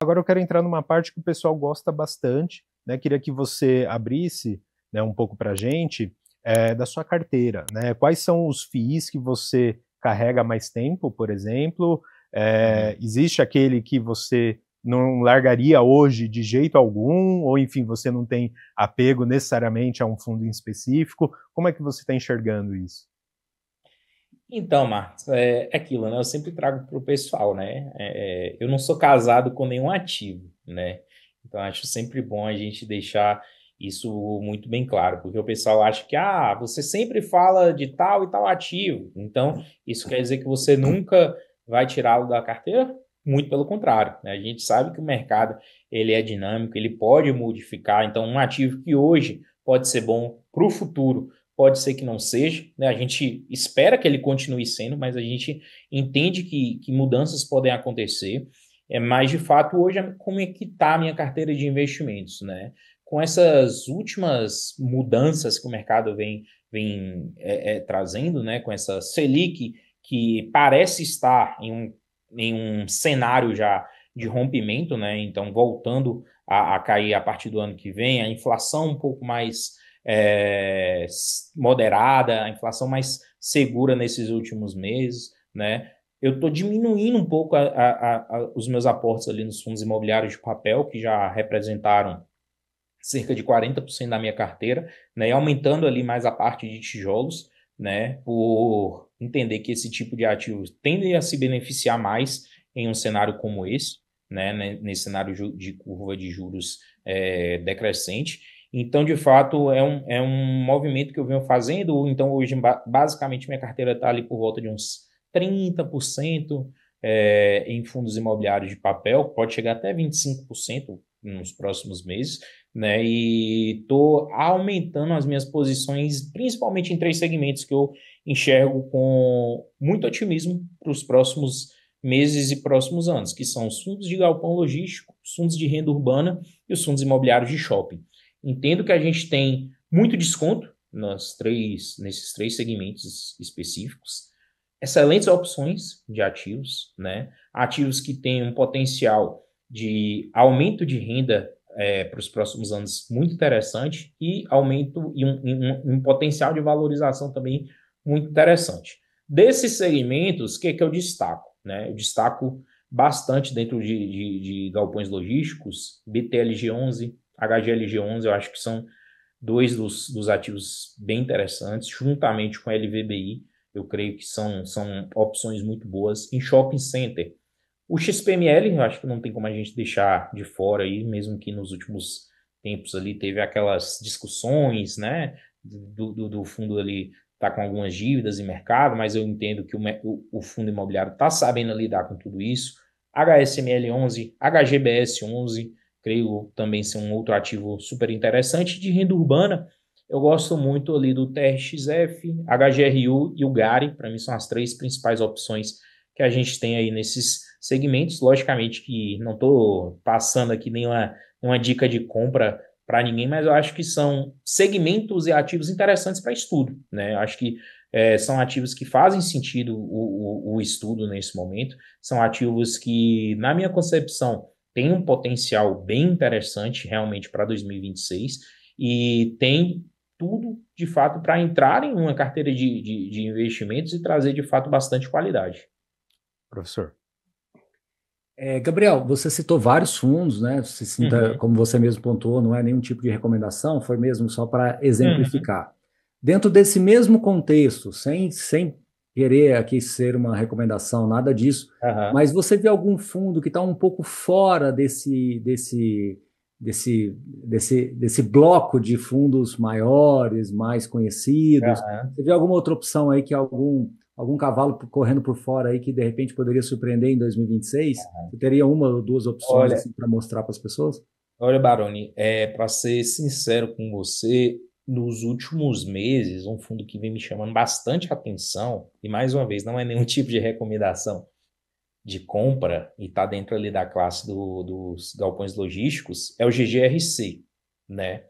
Agora eu quero entrar numa parte que o pessoal gosta bastante, né? Queria que você abrisse, né, um pouco para a gente da sua carteira, né? Quais são os FIIs que você carrega há mais tempo, por exemplo? Existe aquele que você não largaria hoje de jeito algum, ou enfim, você não tem apego necessariamente a um fundo em específico? Como é que você está enxergando isso? Então, Marcos, é aquilo, né? Eu sempre trago para o pessoal, né? Eu não sou casado com nenhum ativo, né? Então, acho sempre bom a gente deixar isso muito bem claro, porque o pessoal acha que, você sempre fala de tal e tal ativo, então isso quer dizer que você nunca vai tirá-lo da carteira? Muito pelo contrário, né? A gente sabe que o mercado, ele é dinâmico, ele pode modificar, então um ativo que hoje pode ser bom para o futuro, pode ser que não seja, né? A gente espera que ele continue sendo, mas a gente entende que mudanças podem acontecer. Mas, de fato, hoje, como é que está a minha carteira de investimentos, né? Com essas últimas mudanças que o mercado vem trazendo, né? Com essa Selic, que parece estar em um cenário já de rompimento, né? Então, voltando a cair a partir do ano que vem, a inflação um pouco mais é, moderada, a inflação mais segura nesses últimos meses, né? Eu estou diminuindo um pouco os meus aportes ali nos fundos imobiliários de papel, que já representaram cerca de 40% da minha carteira, né? E aumentando ali mais a parte de tijolos, né? Por entender que esse tipo de ativos tende a se beneficiar mais em um cenário como esse, né? Nesse cenário de curva de juros decrescente. Então, de fato, é um movimento que eu venho fazendo. Então, hoje, basicamente, minha carteira está ali por volta de uns 30% em fundos imobiliários de papel, pode chegar até 25% nos próximos meses, né? E estou aumentando as minhas posições, principalmente em três segmentos que eu enxergo com muito otimismo para os próximos meses e próximos anos, que são os fundos de galpão logístico, os fundos de renda urbana e os fundos imobiliários de shopping. Entendo que a gente tem muito desconto nesses três segmentos específicos, excelentes opções de ativos, né? Ativos que têm um potencial de aumento de renda para os próximos anos muito interessante e aumento e um potencial de valorização também muito interessante. Desses segmentos, o que eu destaco? Né? Eu destaco bastante dentro de galpões logísticos, BTLG11, HGLG11, eu acho que são dois dos ativos bem interessantes, juntamente com a LVBI, eu creio que são opções muito boas. Em shopping center, o XPML, eu acho que não tem como a gente deixar de fora aí, mesmo que nos últimos tempos ali teve aquelas discussões, né, do fundo ali tá com algumas dívidas em mercado, mas eu entendo que o fundo imobiliário está sabendo lidar com tudo isso. HSML 11, HGBS 11, creio também ser um outro ativo super interessante. De renda urbana, eu gosto muito ali do TRXF, HGRU e o GARI, para mim são as três principais opções que a gente tem aí nesses segmentos. Logicamente que não estou passando aqui nenhuma dica de compra para ninguém, mas eu acho que são segmentos e ativos interessantes para estudo, né? Eu acho que são ativos que fazem sentido o estudo nesse momento, são ativos que, na minha concepção, têm um potencial bem interessante realmente para 2026 e tem tudo, de fato, para entrar em uma carteira de investimentos e trazer, de fato, bastante qualidade. Professor. Gabriel, você citou vários fundos, né? Uhum, Como você mesmo pontuou, não é nenhum tipo de recomendação, foi mesmo só para uhum, exemplificar. Dentro desse mesmo contexto, sem querer aqui ser uma recomendação, nada disso, aham, mas você vê algum fundo que está um pouco fora desse bloco de fundos maiores, mais conhecidos? aham. Você vê alguma outra opção aí que algum cavalo correndo por fora aí que de repente poderia surpreender em 2026? Você teria uma ou duas opções Olha, assim para mostrar para as pessoas? olha, Baroni, para ser sincero com você, nos últimos meses, um fundo que vem me chamando bastante atenção, e mais uma vez, não é nenhum tipo de recomendação de compra, e está dentro ali da classe dos galpões logísticos, é o GGRC, né?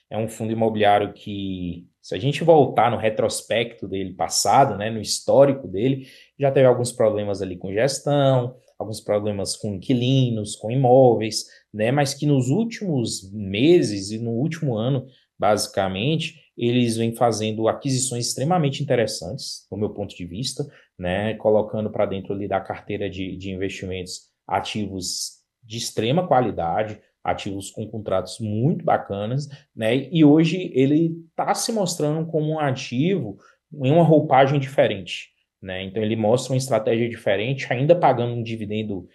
É um fundo imobiliário que, se a gente voltar no retrospecto dele passado, né, no histórico dele, já teve alguns problemas ali com gestão, alguns problemas com inquilinos, com imóveis, né? Mas que nos últimos meses e no último ano, basicamente, eles vêm fazendo aquisições extremamente interessantes, do meu ponto de vista, né? Colocando para dentro ali da carteira de investimentos ativos de extrema qualidade, ativos com contratos muito bacanas, né? E hoje ele está se mostrando como um ativo em uma roupagem diferente, né? Então ele mostra uma estratégia diferente, ainda pagando um dividendo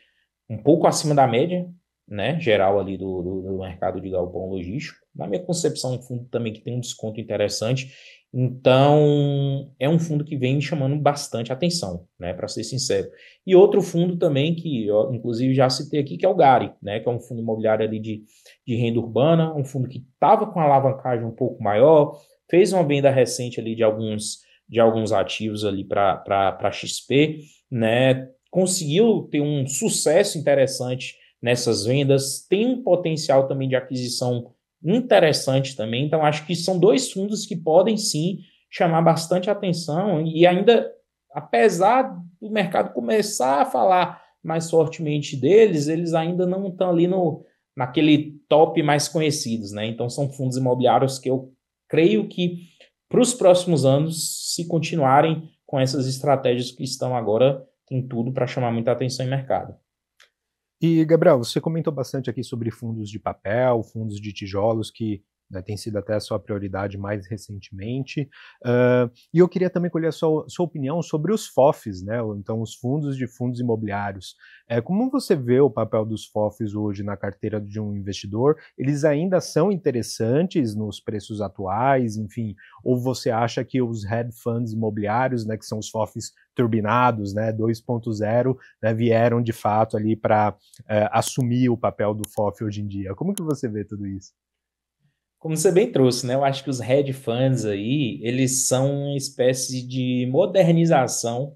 um pouco acima da média, né, geral ali do mercado de galpão logístico. Na minha concepção, um fundo também que tem um desconto interessante. Então, é um fundo que vem me chamando bastante atenção, né, para ser sincero. E outro fundo também que eu, inclusive, já citei aqui, que é o GARI, né, que é um fundo imobiliário ali de renda urbana, um fundo que estava com alavancagem um pouco maior, fez uma venda recente ali de alguns ativos ali para XP, né, conseguiu ter um sucesso interessante nessas vendas, tem um potencial também de aquisição interessante também, então acho que são dois fundos que podem sim chamar bastante atenção e ainda, apesar do mercado começar a falar mais fortemente deles, eles ainda não estão ali naquele top mais conhecidos, né? Então são fundos imobiliários que eu creio que para os próximos anos, se continuarem com essas estratégias que estão agora, tem tudo para chamar muita atenção em mercado. E, Gabriel, você comentou bastante aqui sobre fundos de papel, fundos de tijolos, que, né, tem sido até a sua prioridade mais recentemente. E eu queria também colher a sua opinião sobre os FOFs, né, ou então os fundos de fundos imobiliários. Como você vê o papel dos FOFs hoje na carteira de um investidor? Eles ainda são interessantes nos preços atuais, enfim, ou você acha que os hedge funds imobiliários, né, que são os FOFs turbinados, né, 2.0, né, vieram de fato ali para assumir o papel do FOF hoje em dia? Como que você vê tudo isso? Como você bem trouxe, né? Eu acho que os hedge funds aí, eles são uma espécie de modernização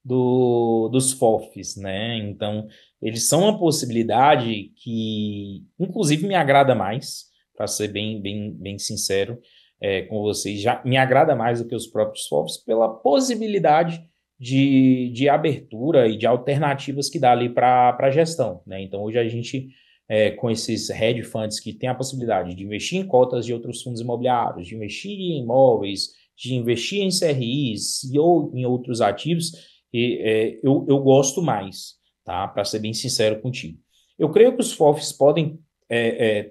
dos FOFs, né? Então, eles são uma possibilidade que, inclusive, me agrada mais, para ser bem sincero com vocês, já me agrada mais do que os próprios FOFs pela possibilidade de abertura e de alternativas que dá ali para a gestão, né? Então, hoje a gente com esses hedge funds que tem a possibilidade de investir em cotas de outros fundos imobiliários, de investir em imóveis, de investir em CRIs ou em outros ativos, eu gosto mais, tá? Para ser bem sincero contigo. Eu creio que os FOFs podem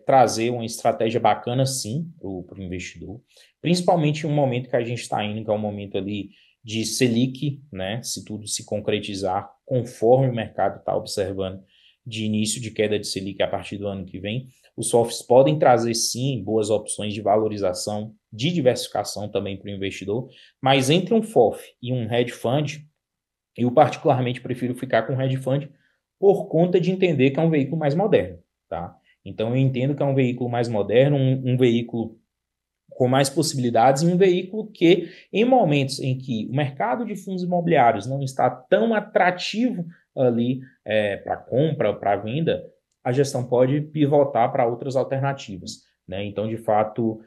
trazer uma estratégia bacana, sim, para o investidor, principalmente em um momento que a gente está indo, que é um momento ali de Selic, né? Se tudo se concretizar conforme o mercado está observando, de início de queda de Selic a partir do ano que vem, os FOFs podem trazer, sim, boas opções de valorização, de diversificação também para o investidor, mas entre um FOF e um hedge fund, eu particularmente prefiro ficar com o hedge fund por conta de entender que é um veículo mais moderno, tá? Então eu entendo que é um veículo mais moderno, um veículo com mais possibilidades e um veículo que, em momentos em que o mercado de fundos imobiliários não está tão atrativo ali para compra, para venda, a gestão pode pivotar para outras alternativas, né? Então, de fato,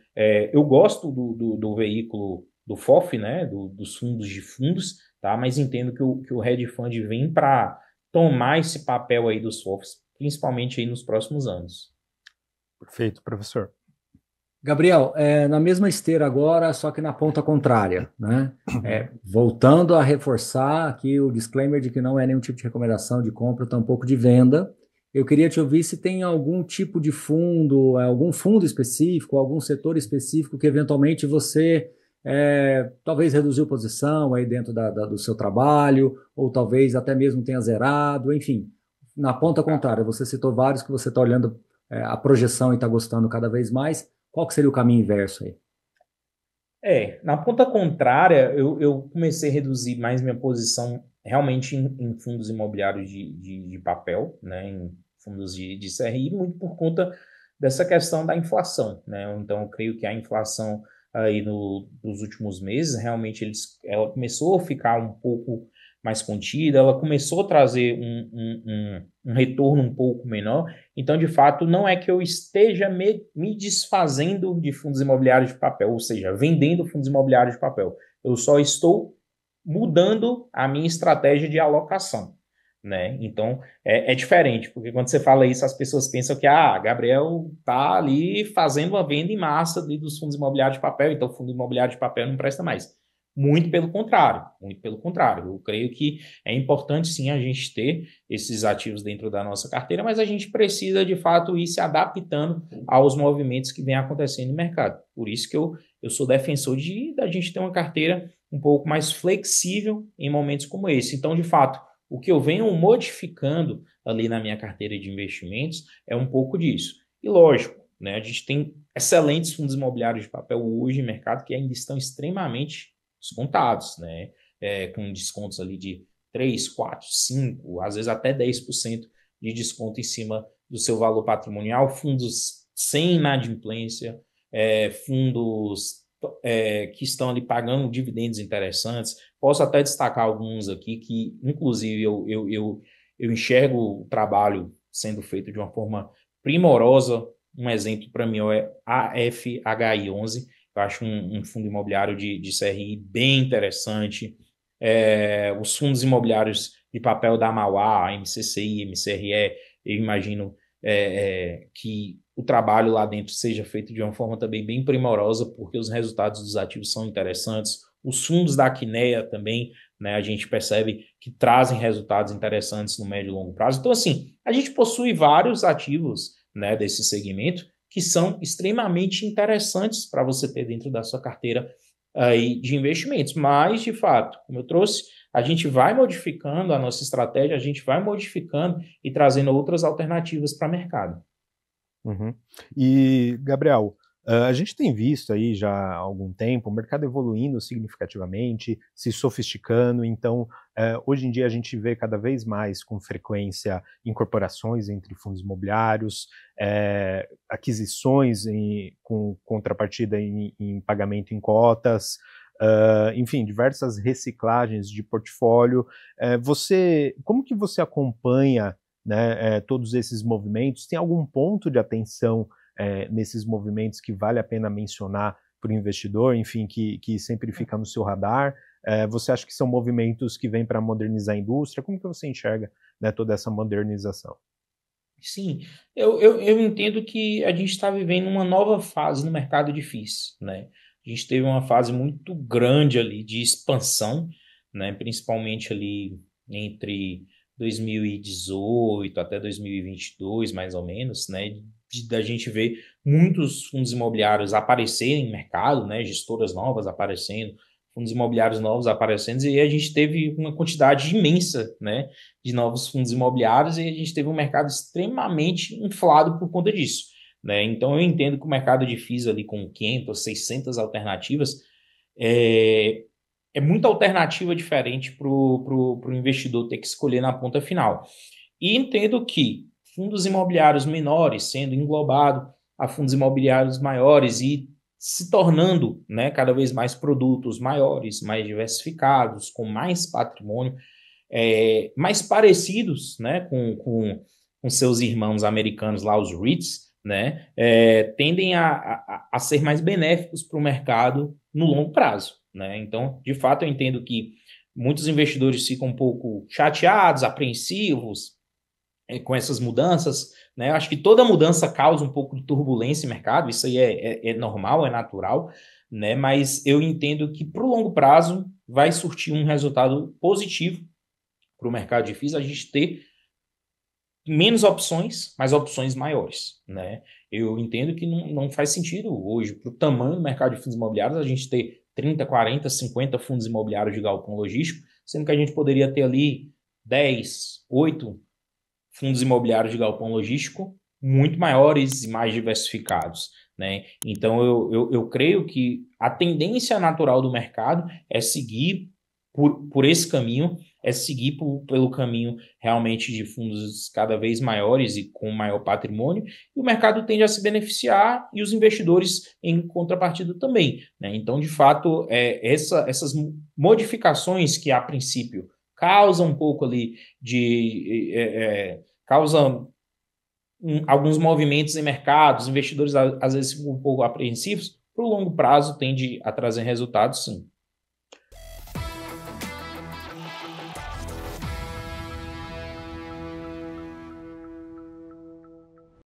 eu gosto do veículo do FOF, né? Dos fundos de fundos, tá? Mas entendo que o hedge fund vem para tomar esse papel aí dos FOFs, principalmente aí nos próximos anos. Perfeito, professor. Gabriel, na mesma esteira agora, só que na ponta contrária, né? Voltando a reforçar aqui o disclaimer de que não é nenhum tipo de recomendação de compra, tampouco de venda. Eu queria te ouvir se tem algum tipo de fundo, algum fundo específico, algum setor específico que eventualmente você talvez reduziu posição aí dentro do seu trabalho, ou talvez até mesmo tenha zerado, enfim. Na ponta contrária, você citou vários que você está olhando a projeção e está gostando cada vez mais. Qual que seria o caminho inverso aí? Na ponta contrária, eu comecei a reduzir mais minha posição realmente em fundos imobiliários de papel, né, em fundos de CRI, muito por conta dessa questão da inflação, né? Então, eu creio que a inflação aí nos últimos meses, realmente ela começou a ficar um pouco mais contida, ela começou a trazer um retorno um pouco menor. Então, de fato, não é que eu esteja me desfazendo de fundos imobiliários de papel, ou seja, vendendo fundos imobiliários de papel. Eu só estou mudando a minha estratégia de alocação, né? Então, é diferente, porque quando você fala isso, as pessoas pensam que, Gabriel tá ali fazendo uma venda em massa dos fundos imobiliários de papel, então o fundo imobiliário de papel não presta mais. Muito pelo contrário, muito pelo contrário. Eu creio que é importante, sim, a gente ter esses ativos dentro da nossa carteira, mas a gente precisa, de fato, ir se adaptando aos movimentos que vêm acontecendo no mercado. Por isso que eu sou defensor da gente ter uma carteira um pouco mais flexível em momentos como esse. Então, de fato, o que eu venho modificando ali na minha carteira de investimentos é um pouco disso. E lógico, né, a gente tem excelentes fundos imobiliários de papel hoje no mercado que ainda estão extremamente descontados, né, com descontos ali de 3, 4, 5, às vezes até 10% de desconto em cima do seu valor patrimonial, fundos sem inadimplência, fundos que estão ali pagando dividendos interessantes. Posso até destacar alguns aqui que, inclusive, eu enxergo o trabalho sendo feito de uma forma primorosa. Um exemplo para mim é a AFHI11, eu acho um fundo imobiliário de CRI bem interessante. Os fundos imobiliários de papel da Mauá, MCCI, MCRE, eu imagino que o trabalho lá dentro seja feito de uma forma também bem primorosa, porque os resultados dos ativos são interessantes. Os fundos da Quineia também, né, a gente percebe que trazem resultados interessantes no médio e longo prazo. Então, assim, a gente possui vários ativos, né, desse segmento que são extremamente interessantes para você ter dentro da sua carteira aí de investimentos. Mas, de fato, como eu trouxe, a gente vai modificando a nossa estratégia, a gente vai modificando e trazendo outras alternativas para o mercado. Uhum. E, Gabriel, a gente tem visto aí já há algum tempo o mercado evoluindo significativamente, se sofisticando, então hoje em dia a gente vê cada vez mais com frequência incorporações entre fundos imobiliários, aquisições com contrapartida em pagamento em cotas, enfim, diversas reciclagens de portfólio. Como que você acompanha, né, todos esses movimentos? Tem algum ponto de atenção nesses movimentos que vale a pena mencionar para o investidor, enfim, que sempre fica no seu radar? Você acha que são movimentos que vêm para modernizar a indústria? Como que você enxerga, né, toda essa modernização? Sim, eu entendo que a gente está vivendo uma nova fase no mercado de FIIs, né? A gente teve uma fase muito grande ali de expansão, né? Principalmente ali entre 2018 até 2022, mais ou menos, né? Da gente ver muitos fundos imobiliários aparecerem no mercado, né? Gestoras novas aparecendo, fundos imobiliários novos aparecendo, e a gente teve uma quantidade imensa, né, de novos fundos imobiliários, e a gente teve um mercado extremamente inflado por conta disso, né? Então eu entendo que o mercado de FIIs ali com 500, 600 alternativas é muita alternativa diferente para o investidor ter que escolher na ponta final. E entendo que fundos imobiliários menores sendo englobado a fundos imobiliários maiores e se tornando, né, cada vez mais produtos maiores, mais diversificados, com mais patrimônio, mais parecidos, né, com seus irmãos americanos lá, os REITs, né, tendem a ser mais benéficos para o mercado no longo prazo, né? Então, de fato, eu entendo que muitos investidores ficam um pouco chateados, apreensivos com essas mudanças, né? Eu acho que toda mudança causa um pouco de turbulência em mercado, isso aí é normal, é natural, né? Mas eu entendo que para o longo prazo vai surtir um resultado positivo para o mercado de FIIs, a gente ter menos opções, mas opções maiores, né? Eu entendo que não faz sentido hoje, para o tamanho do mercado de fundos imobiliários, a gente ter 30, 40, 50 fundos imobiliários de galpão logístico, sendo que a gente poderia ter ali 10, 8 fundos imobiliários de galpão logístico muito maiores e mais diversificados, né? Então, eu creio que a tendência natural do mercado é seguir por esse caminho, é seguir pelo caminho realmente de fundos cada vez maiores e com maior patrimônio, e o mercado tende a se beneficiar e os investidores em contrapartida também, né? Então, de fato, essas modificações que, a princípio, causam um pouco ali causam alguns movimentos em mercados, investidores às vezes ficam um pouco apreensivos, para o longo prazo tende a trazer resultados, sim.